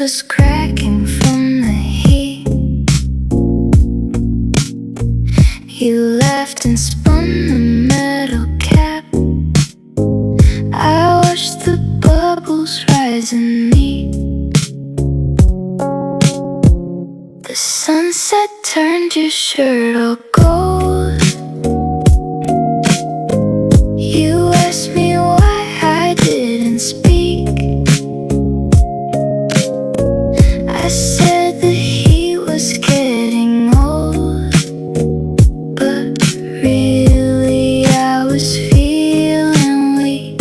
was cracking from the heat. You laughed and spun the metal cap. I watched the bubbles rise and meet. The sunset turned your shirt all gold. You asked me why I didn't speak. I said that he was getting old, but really I was feeling weak.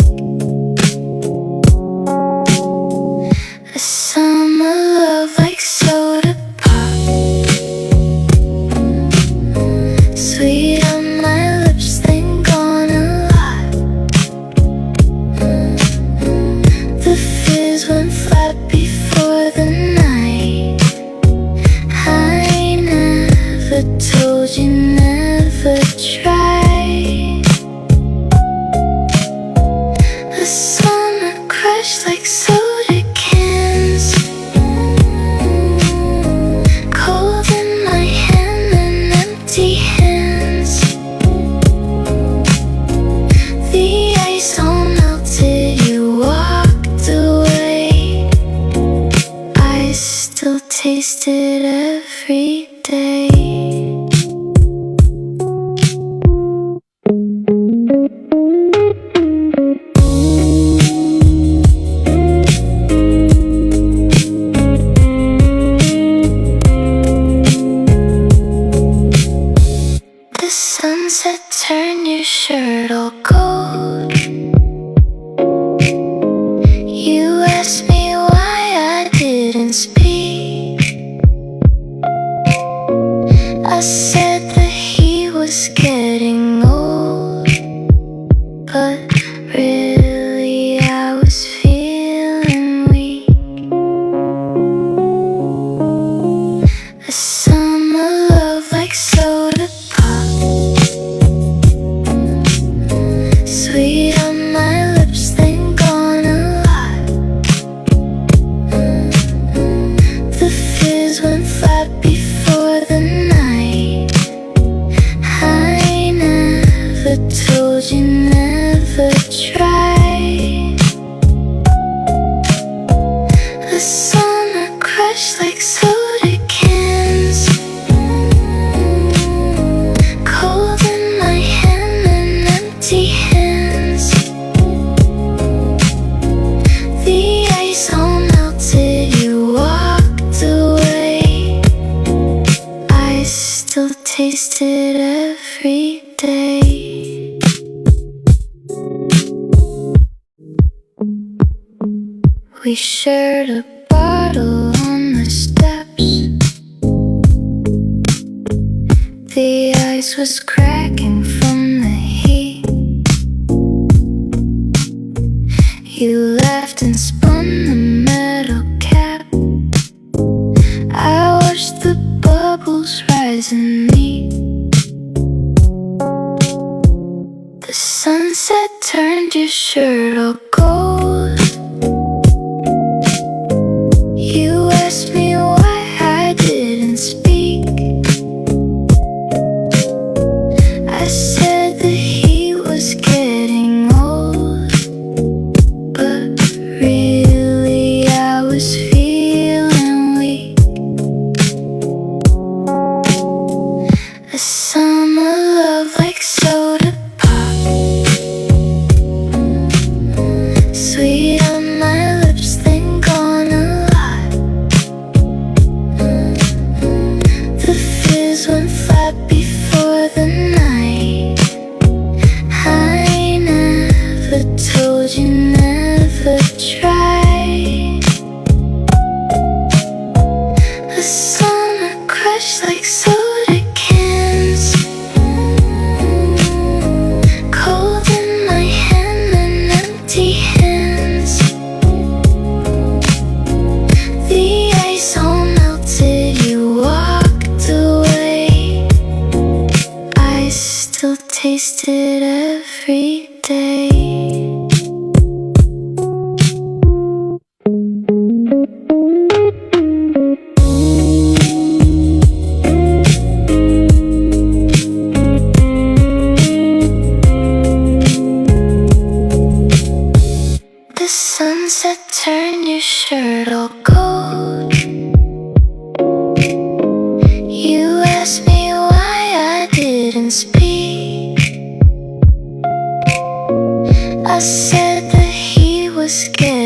A summer love like soda pop, sweet on my lips, then gone a lot. The fizz went flat before the night. I never told you, never tried. A summer crush like soda cans, cold in my hand and empty hands. The ice all melted, you walked away. I still taste it every day. The sunset turned your shirt all gold. You asked me why I didn't speak. I said that he was getting old, but really I was feeling weak. A summer love like soda pop, sweet on my lips, then gone a lot. The fizz went flat before the night. I never told you, never tried. A summer crush like soda cans, cold in my hand and empty hands. The ice all melted, you walked away. I still taste it every day. We shared a bottle on the steps. The ice was cracking from the heat. You laughed and spun the metal cap. I watched the bubbles rise and meet. The sunset turned your shirt all gold. You asked me why I didn't speak. I said that he was getting old, but really I was feeling weak. A summer love like soda pop, sweet on my lips, then gone a lot. The fizz went flat before the night. I never told you, never tried. A summer crush like soda cans, cold in my hand and empty hands. The ice all melted, you walked away. I still taste it every day. turned your shirt all cold. You asked me why I didn't speak. I said that he was scared.